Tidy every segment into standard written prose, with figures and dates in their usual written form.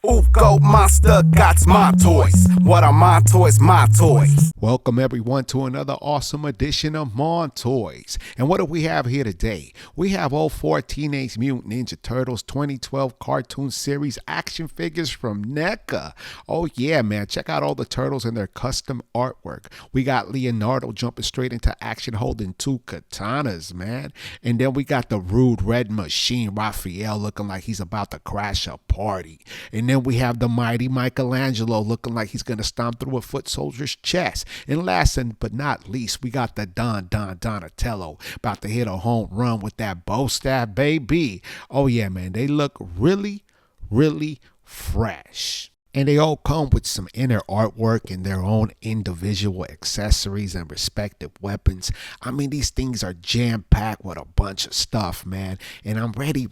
Go monster got my toys. What are my toys? My toys. Welcome everyone to another awesome edition of Mon Toys. And what do we have here today? We have all 4 Teenage Mutant Ninja Turtles 2012 cartoon series action figures from NECA. Oh yeah, man, check out all the turtles and their custom artwork. We got Leonardo jumping straight into action holding 2 katanas, man. And then we got the rude red machine Raphael looking like he's about to crash a party. And then we have the mighty Michelangelo looking like he's going to stomp through a foot soldier's chest. And last but not least, we got the Donatello about to hit a home run with that bow staff, baby. Oh yeah, man, they look really, really fresh. And they all come with some inner artwork and their own individual accessories and respective weapons. I mean, these things are jam-packed with a bunch of stuff, man. And I'm ready.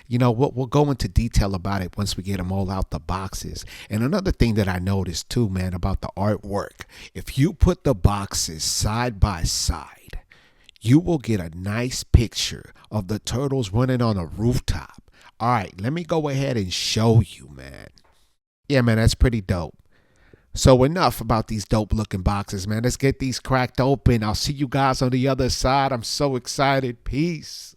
You know, we'll go into detail about it once we get them all out the boxes. And another thing that I noticed too, man, about the artwork, if you put the boxes side by side, you will get a nice picture of the turtles running on a rooftop. All right, let me go ahead and show you, man. Yeah, man, that's pretty dope. So enough about these dope looking boxes, man. Let's get these cracked open. I'll see you guys on the other side. I'm so excited. Peace.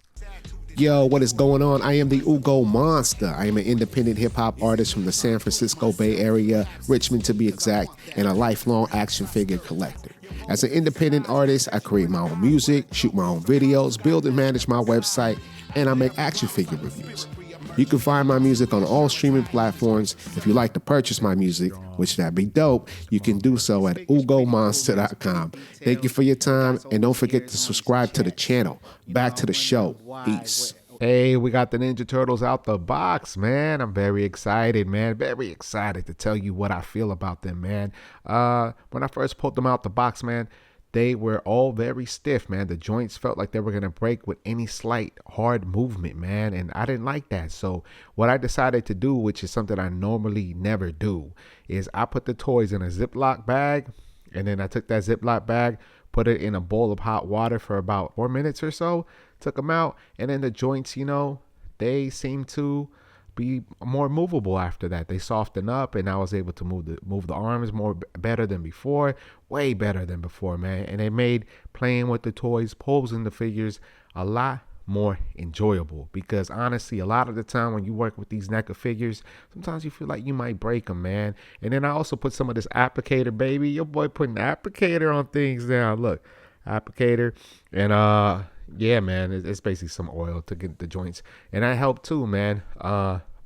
Yo, what is going on? I am the Ugo Monster. I am an independent hip-hop artist from the San Francisco Bay Area, Richmond to be exact, and a lifelong action figure collector. As an independent artist, I create my own music, shoot my own videos, build and manage my website, and I make action figure reviews. You can find my music on all streaming platforms. If you'd like to purchase my music, which that'd be dope, you can do so at ugomonster.com. Thank you for your time, and don't forget to subscribe to the channel. Back to the show. Peace. Hey, we got the Ninja Turtles out the box, man. I'm very excited, man. Very excited to tell you what I feel about them, man. When I first pulled them out the box, man, they were all very stiff, man. The joints felt like they were going to break with any slight hard movement, man. And I didn't like that. So what I decided to do, which is something I normally never do, is I put the toys in a Ziploc bag. And then I took that Ziploc bag, put it in a bowl of hot water for about 4 minutes or so. Took them out. And then the joints, you know, they seem to be more movable after that. They soften up, and I was able to move the arms better than before, way better than before, man. And it made playing with the toys, posing the figures, a lot more enjoyable, because honestly, a lot of the time when you work with these NECA figures, sometimes you feel like you might break them, man. And then I also put some of this applicator, baby. Your boy putting applicator on things now. Look, applicator, and yeah, man, it's basically some oil to get the joints, and that helped too, man.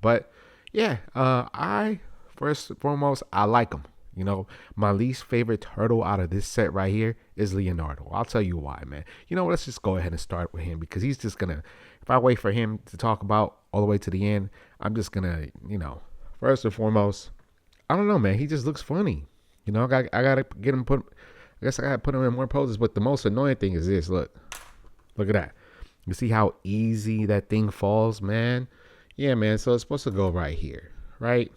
But yeah, I first and foremost, I like them. You know, my least favorite turtle out of this set right here is Leonardo. I'll tell you why, man. You know, let's just go ahead and start with him, because he's just gonna, if I wait for him to talk about all the way to the end, I'm just gonna, you know, first and foremost, I don't know, man. He just looks funny. You know, I gotta get him put. I guess I gotta put him in more poses. But the most annoying thing is this. Look at that. You see how easy that thing falls, man? Yeah, man. So it's supposed to go right here, right?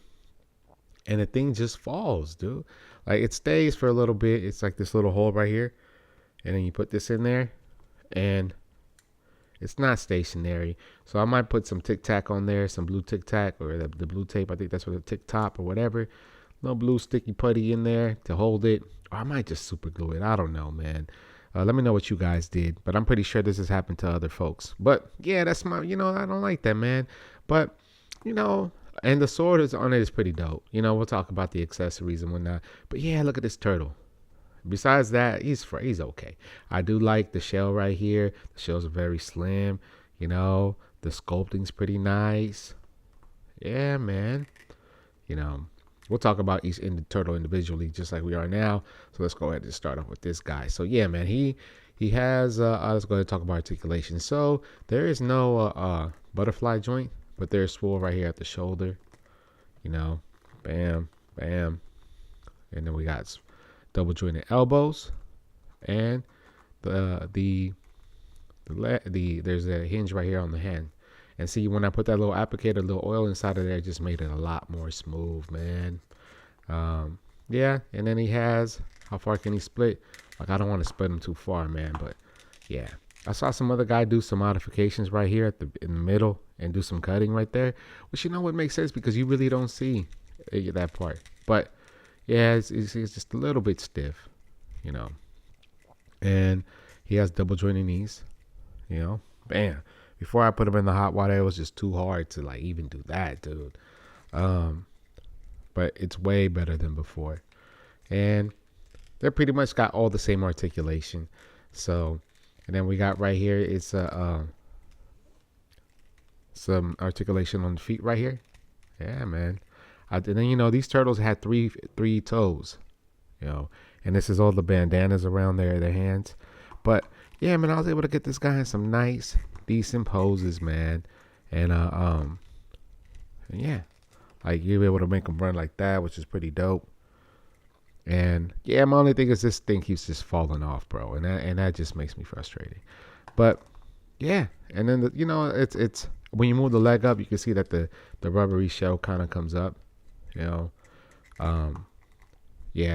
And the thing just falls, dude. Like, it stays for a little bit. It's like this little hole right here. And then you put this in there. And it's not stationary. So I might put some Tic Tac on there. Some blue Tic Tac, or the blue tape. I think that's what the Tic Top or whatever. No blue sticky putty in there to hold it. Or I might just super glue it. I don't know, man. Let me know what you guys did. But I'm pretty sure this has happened to other folks. But yeah, that's my, you know, I don't like that, man. But, you know, and the sword is on it is pretty dope. You know, we'll talk about the accessories and whatnot. But yeah, look at this turtle. Besides that, he's okay. I do like the shell right here. The shells are very slim. You know, the sculpting's pretty nice. Yeah, man. You know, we'll talk about each turtle individually, just like we are now. So let's go ahead and start off with this guy. So yeah, man, he has. Let's go ahead and talk about articulation. So there is no butterfly joint, but there's swole right here at the shoulder. You know, bam, bam, and then we got double jointed elbows, and there's a hinge right here on the hand. And see, when I put that little applicator, a little oil inside of there, it just made it a lot more smooth, man. Yeah, and then he has, how far can he split? Like, I don't want to split him too far, man, but yeah. I saw some other guy do some modifications right here in the middle. and do some cutting right there, which would make sense because you really don't see that part. But yeah, it's just a little bit stiff, and he has double jointed knees, bam. Before I put him in the hot water, it was just too hard to like even do that, dude. But it's way better than before, and they're pretty much got all the same articulation. So, and then we got right here, it's some articulation on the feet right here. Yeah, man. And then these turtles had three toes, and this is all the bandanas around their hands. But yeah, man, I was able to get this guy in some nice, decent poses, man. And yeah, like you were able to make him run like that, which is pretty dope. And yeah, my only thing is this thing keeps just falling off, bro, and that just makes me frustrated. But yeah, and then it's when you move the leg up, you can see that the rubbery shell kind of comes up, yeah.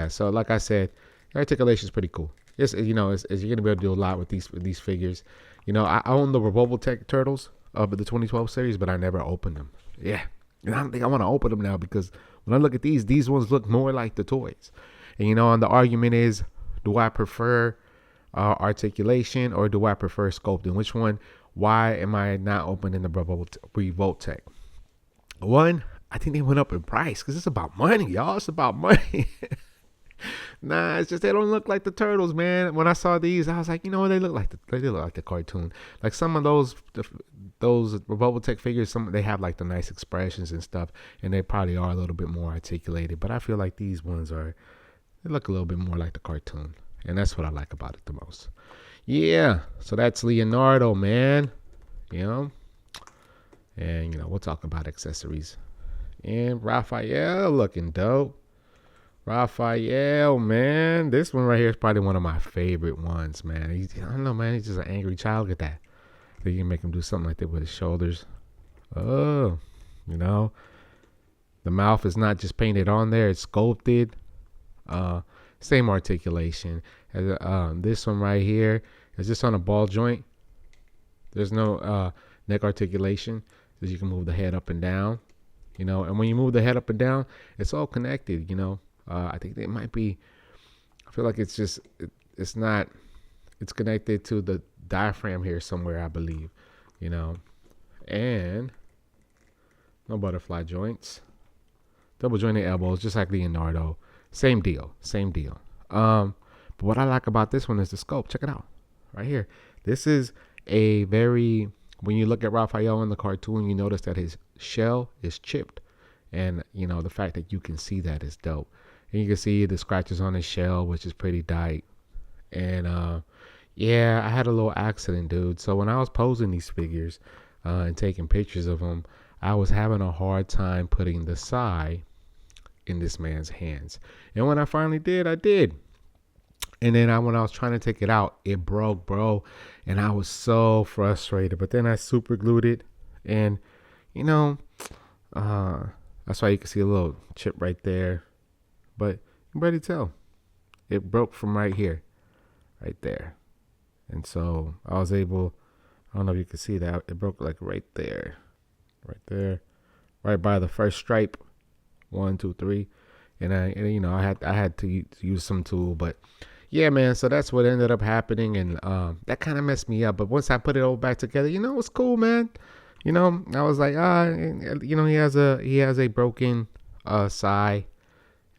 So like I said, articulation is pretty cool. It's you're gonna be able to do a lot with these figures. I own the Robotech turtles of the 2012 series, but I never opened them. Yeah, and I don't think I want to open them now because when I look at these ones look more like the toys. And and the argument is, do I prefer articulation or do I prefer sculpting? Which one? Why am I not opening the Robotech? One, I think they went up in price because it's about money, y'all. It's about money. Nah, it's just they don't look like the turtles, man. When I saw these, I was like, they look like the cartoon. Like some of those Robotech figures, they have like the nice expressions and stuff, and they probably are a little bit more articulated. But I feel like these ones they look a little bit more like the cartoon, and that's what I like about it the most. Yeah, so that's Leonardo, man. And we'll talk about accessories. And Raphael looking dope. Raphael, man, this one right here is probably one of my favorite ones, man. I don't know, man. He's just an angry child. Look at that. So you can make him do something like that with his shoulders. Oh, the mouth is not just painted on there; it's sculpted. Same articulation as this one right here. Is this on a ball joint? There's no neck articulation, so you can move the head up and down. And when you move the head up and down, it's all connected. I think it might be. I feel like it's not. It's connected to the diaphragm here somewhere, I believe. And no butterfly joints, double jointed elbows, just like Leonardo. Same deal. But what I like about this one is the sculpt. Check it out, right here. This is when you look at Raphael in the cartoon, you notice that his shell is chipped, and the fact that you can see that is dope. And you can see the scratches on his shell, which is pretty tight. And yeah, I had a little accident, dude. So when I was posing these figures and taking pictures of them, I was having a hard time putting the sai in this man's hands. And when I finally did, I did. And then when I was trying to take it out, it broke, bro. And I was so frustrated. But then I super glued it. And, that's why you can see a little chip right there. But you can barely tell. It broke from right here. Right there. And so I was able, I don't know if you can see that. It broke like right there. Right there. Right by the first stripe. 1, 2, 3. And I had to use some tool. But yeah, man. So that's what ended up happening. And that kind of messed me up. But once I put it all back together, it was cool, man. I was like, he has a broken sai.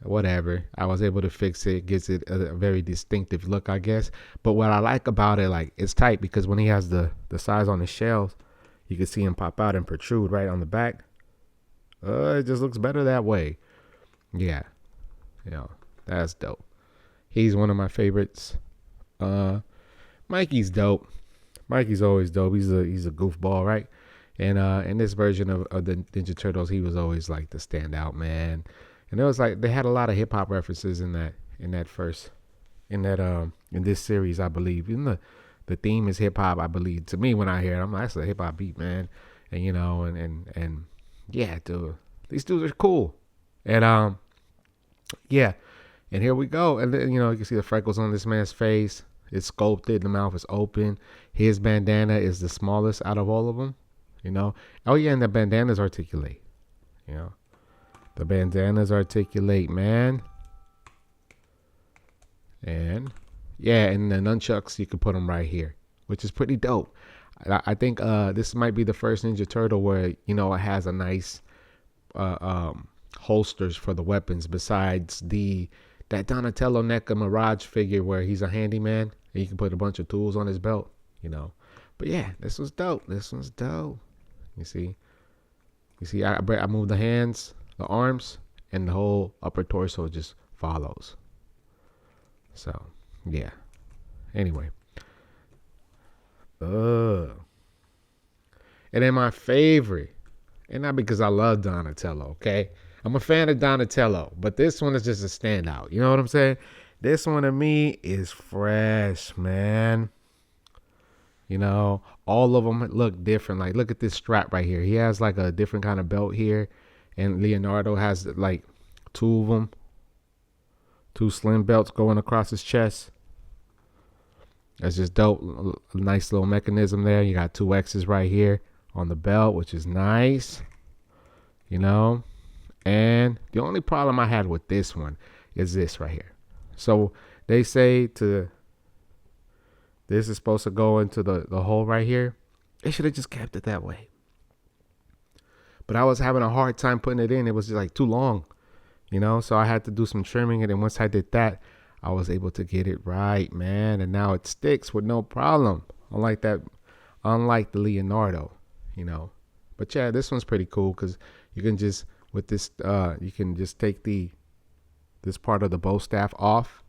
Whatever. I was able to fix it. Gives it a very distinctive look, I guess. But what I like about it, like, it's tight because when he has the size on his shells, you can see him pop out and protrude right on the back. It just looks better that way. Yeah. That's dope. He's one of my favorites. Mikey's dope. Mikey's always dope. He's a goofball, right? And in this version of the Ninja Turtles, he was always like the standout man. And it was like they had a lot of hip hop references in this series, I believe. Even the theme is hip hop, I believe. To me, when I hear it, I'm like, that's a hip hop beat, man. And and yeah, dude, these dudes are cool. And yeah, and here we go. And then, you can see the freckles on this man's face. It's sculpted. The mouth is open. His bandana is the smallest out of all of them. you know. Oh yeah, and the bandanas articulate, you know. The bandanas articulate, man. And yeah, and the nunchucks, you can put them right here, which is pretty dope. I think this might be the first Ninja Turtle where, you know, it has a nice holsters for the weapons besides that Donatello NECA Mirage figure where he's a handyman and you can put a bunch of tools on his belt, you know. But yeah, this was dope. This was dope. You see, I move the hands, the arms, and the whole upper torso just follows. So yeah. Anyway. And then my favorite, and not because I love Donatello, okay? I'm a fan of Donatello, but this one is just a standout. You know what I'm saying? This one to me is fresh, man. You know, all of them look different. Like, look at this strap right here. He has like a different kind of belt here. And Leonardo has like two of them. Two slim belts going across his chest. That's just dope. A nice little mechanism there. You got two X's right here on the belt, which is nice. You know? And the only problem I had with this one is this right here. So they say this is supposed to go into the hole right here. They should have just kept it that way. But I was having a hard time putting it in. It was just like too long, you know? So I had to do some trimming. And then once I did that, I was able to get it right, man. And now it sticks with no problem. Unlike the Leonardo, you know. But yeah, this one's pretty cool because you can just, with this, you can just take this part of the bow staff off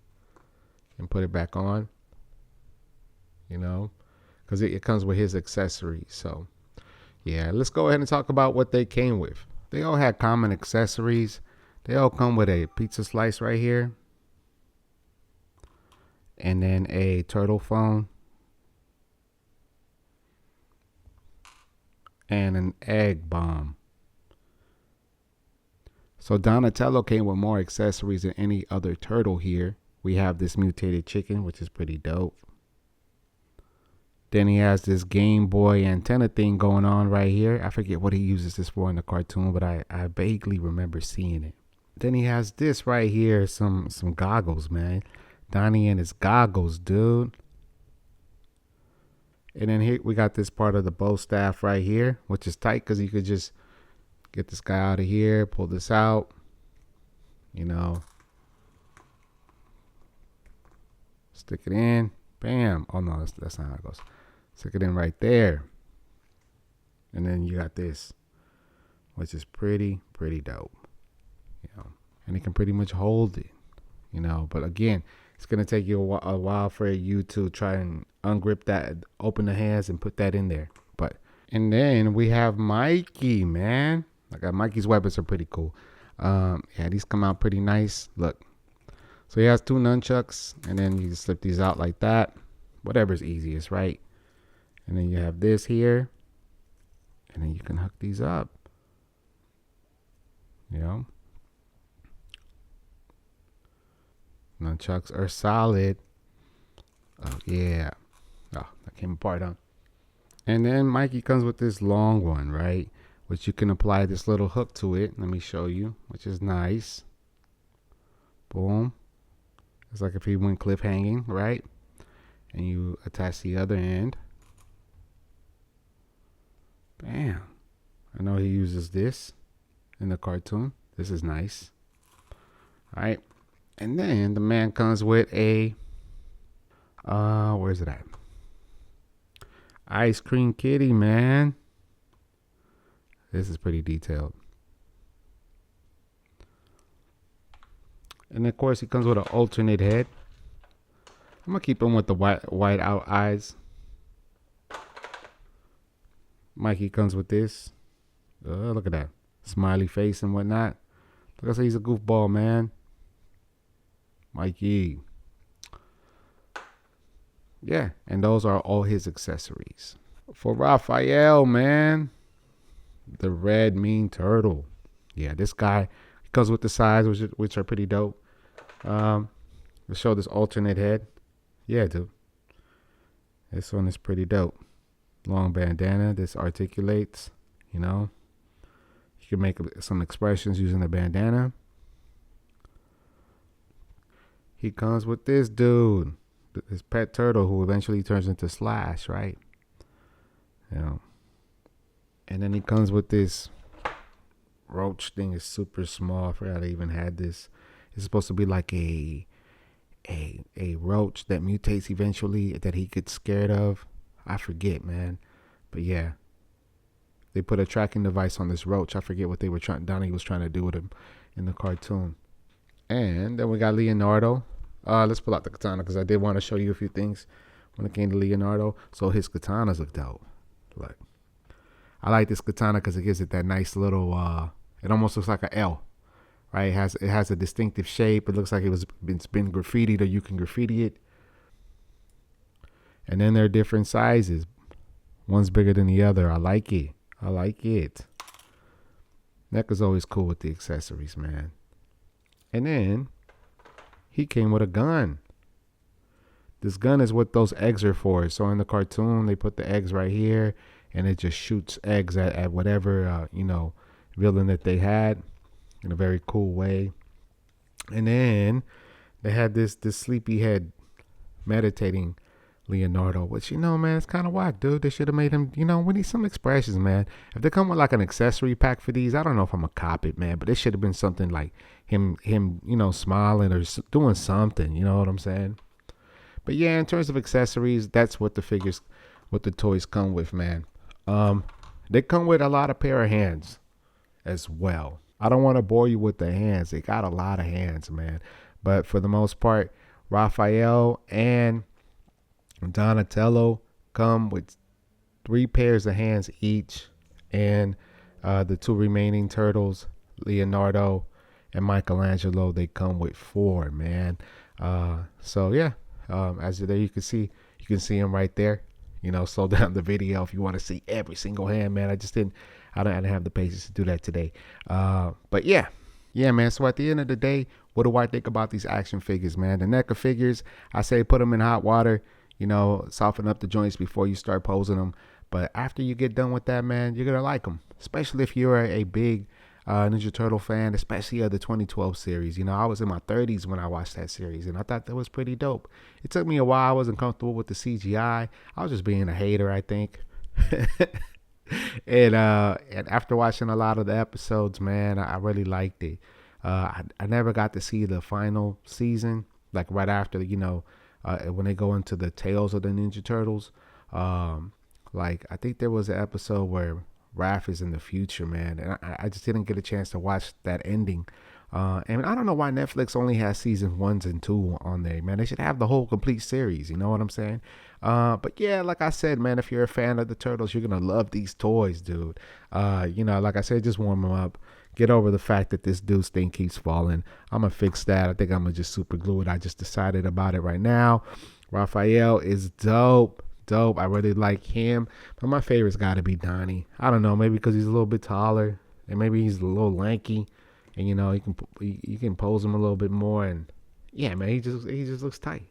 and put it back on, you know, because it comes with his accessories. So yeah, let's go ahead and talk about what they came with. They all had common accessories. They all come with a pizza slice right here. And then a turtle phone. And an egg bomb. So Donatello came with more accessories than any other turtle here. We have this mutated chicken, which is pretty dope. Then he has this Game Boy antenna thing going on right here. I forget what he uses this for in the cartoon, but I vaguely remember seeing it. Then he has this right here, some goggles, man. Donnie and his goggles, dude. And then here we got this part of the bow staff right here, which is tight because you could just get this guy out of here, pull this out, you know, stick it in, bam. Oh no, that's not how it goes. Stick it in right there. And then you got this, which is pretty dope, you know, and it can pretty much hold it, you know, but again, it's going to take you a while for you to try and ungrip that, open the hands and put that in there. And then we have Mikey, man. Like Mikey's weapons are pretty cool. Yeah, these come out pretty nice. Look. So he has two nunchucks and then you just slip these out like that. Whatever's easiest, right? And then you have this here. And then you can hook these up. You know? Nunchucks are solid. Oh, yeah. Oh, that came apart, huh? And then Mikey comes with this long one, right? Which you can apply this little hook to it. Let me show you, which is nice. Boom. It's like if he went cliff hanging, right? And you attach the other end. Bam. I know he uses this in the cartoon. This is nice. All right. And then the man comes with a, where's it at? Ice cream kitty, man. This is pretty detailed. And of course, he comes with an alternate head. I'm going to keep him with the white out eyes. Mikey comes with this. Look at that. Smiley face and whatnot. Like I said, he's a goofball, man. Mikey. Yeah, and those are all his accessories. For Raphael, man, the red mean turtle. Yeah, this guy comes with the sides, which are pretty dope. To show this alternate head. Yeah, dude. This one is pretty dope. long bandana. This articulates, you know. You can make some expressions using the bandana. He comes with this dude, his pet turtle, who eventually turns into Slash, right? You know. And then he comes with this roach thing. Is super small. I forgot I even had this. It's supposed to be like a roach that mutates eventually that he gets scared of. I forget, man. But yeah, they put a tracking device on this roach. I forget what they were trying. Donnie was trying to do with him in the cartoon. And then we got Leonardo. Let's pull out the katana because I did want to show you a few things when it came to Leonardo. So his katanas look dope. Like, I like this katana because it gives it that nice little. It almost looks like an L, right? It has a distinctive shape. It looks like it's been graffitied, or you can graffiti it. And then there are different sizes. One's bigger than the other. I like it. NECA's always cool with the accessories, man. And then he came with a gun. This gun is what those eggs are for. So in the cartoon, they put the eggs right here, and it just shoots eggs at whatever, villain that they had in a very cool way. And then they had this sleepyhead meditating Leonardo, which, man, it's kind of whack, dude. They should have made him, we need some expressions, man. If they come with like an accessory pack for these, I don't know if I'm gonna cop it, man, but it should have been something like him, smiling or doing something, you know what I'm saying? But yeah, in terms of accessories, that's what the toys come with, man. They come with a lot of pair of hands as well. I don't want to bore you with the hands. They got a lot of hands, man. But for the most part, Raphael and Donatello come with 3 pairs of hands each, and the 2 remaining turtles, Leonardo and Michelangelo, they come with 4, man. So yeah, as there you can see them right there. Slow down the video if you want to see every single hand, man. I didn't have the patience to do that today. But yeah, man. So at the end of the day, what do I think about these action figures, man? The NECA figures, I say put them in hot water. Soften up the joints before you start posing them. But after you get done with that, man, you're going to like them. Especially if you're a big Ninja Turtle fan, especially of the 2012 series. I was in my 30s when I watched that series, and I thought that was pretty dope. It took me a while. I wasn't comfortable with the CGI. I was just being a hater, I think. and after watching a lot of the episodes, man, I really liked it. I never got to see the final season, like right after, when they go into the Tales of the Ninja Turtles. Like, I think there was an episode where Raph is in the future, man, and I just didn't get a chance to watch that ending. And I don't know why Netflix only has season 1 and 2 on there, man. They should have the whole complete series, you know what I'm saying? But yeah, like I said, man, if you're a fan of the Turtles, you're gonna love these toys, dude. Like I said, just warm them up. Get over the fact that this dude's thing keeps falling. I'm gonna fix that. I think I'm gonna just super glue it. I just decided about it right now. Raphael is dope. I really like him, but my favorite's got to be Donnie. I don't know, maybe because he's a little bit taller, and maybe he's a little lanky, and you can pose him a little bit more, and yeah, man, he just looks tight.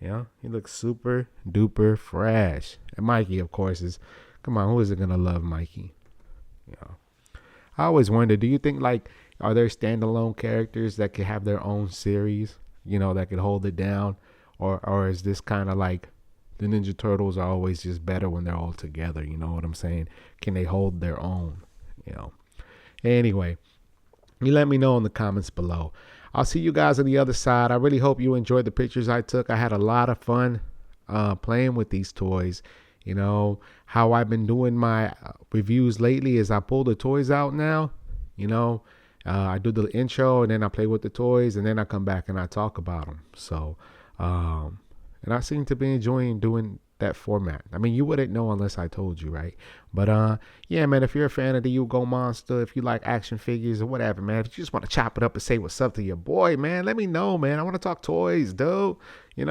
He looks super duper fresh. And Mikey, of course, come on, who isn't gonna love Mikey? I always wonder, do you think, like, are there standalone characters that could have their own series, that could hold it down, or is this kind of like the Ninja Turtles are always just better when they're all together? You know what I'm saying? Can they hold their own? Anyway, you let me know in the comments below. I'll see you guys on the other side. I really hope you enjoyed the pictures I took. I had a lot of fun playing with these toys. How I've been doing my reviews lately is I pull the toys out now. I do the intro, and then I play with the toys, and then I come back and I talk about them. So, and I seem to be enjoying doing that format. I mean, you wouldn't know unless I told you, right? But yeah, man, if you're a fan of the Ugo Monster, if you like action figures or whatever, man, if you just want to chop it up and say what's up to your boy, man, let me know, man. I want to talk toys, dude. Did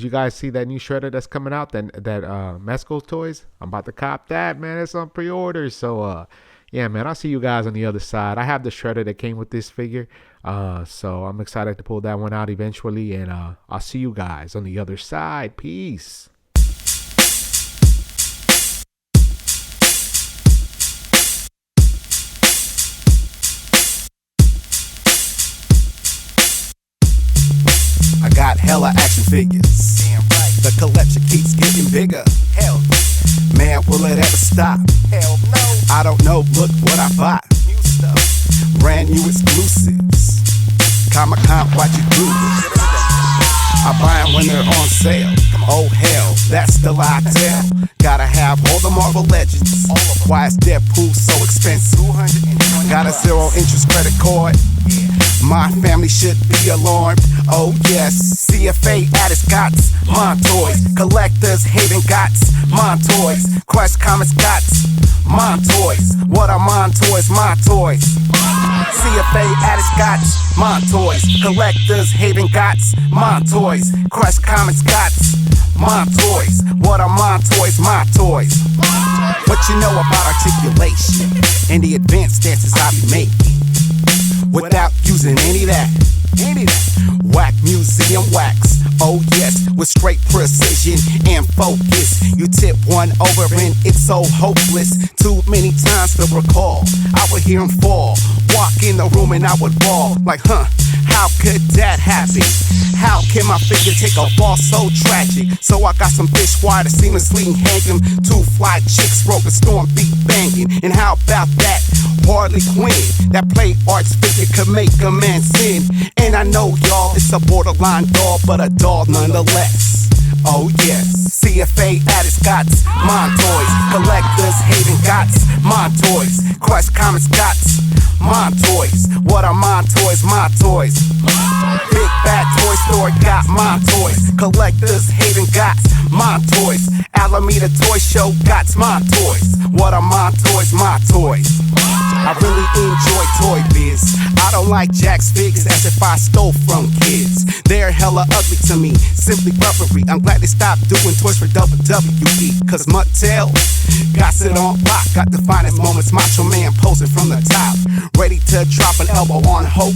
you guys see that new shredder that's coming out? That Mesco's toys? I'm about to cop that, man. It's on pre-order. So yeah, man, I'll see you guys on the other side. I have the shredder that came with this figure. So I'm excited to pull that one out eventually. And I'll see you guys on the other side. Peace. got hella action figures. The collection keeps getting bigger. Hell, man, will it ever stop? Hell no. I don't know, look what I bought. New stuff. Brand new exclusives. Comic-Con, watch you do it. I buy them when they're on sale. Oh hell, that's the lie I tell. Gotta have all the Marvel Legends. Why is Deadpool so expensive? Got a zero interest credit card. My family should be alarmed. Oh yes, CFA addicts gots, my toys. Collectors hating gots, my toys. Quest Comics gots, my toys. What are my toys? My toys. CFA addicts gots, my toys. Collectors hating gots, my toys. Quest Comics gots, my toys. What are my toys? My toys. What you know about articulation and the advanced stances I be making without using any of that. Whack museum wax. Oh yes, with straight precision and focus. You tip one over and it's so hopeless. Too many times to recall. I would hear him fall. Walk in the room and I would bawl. Like, how could that happen? How can my figure take a fall so tragic? So I got some fish wire to seamlessly hang him. Two fly chicks broke a storm beat banging. And how about that Harley Quinn? That play arts figure could make a man sin. And I know y'all, it's a borderline doll, but a doll nonetheless. Oh yes, CFA addicts gots, my toys. Collectors hating gots, my toys. Quest Comics gots, my toys. What are my toys? My toys. Big bad toy store got my toys. Collectors hating gots, my toys. Alameda Toy Show gots, my toys. What are my toys? My toys. I really enjoy toy biz. I don't like Jack's figs as if I stole from kids. They're hella ugly to me, simply rubbery. I'm glad they stopped doing toys for WWE. Cause Mattel got it on lock. Got the finest moments, Macho Man posing from the top. Ready to drop an elbow on Hulk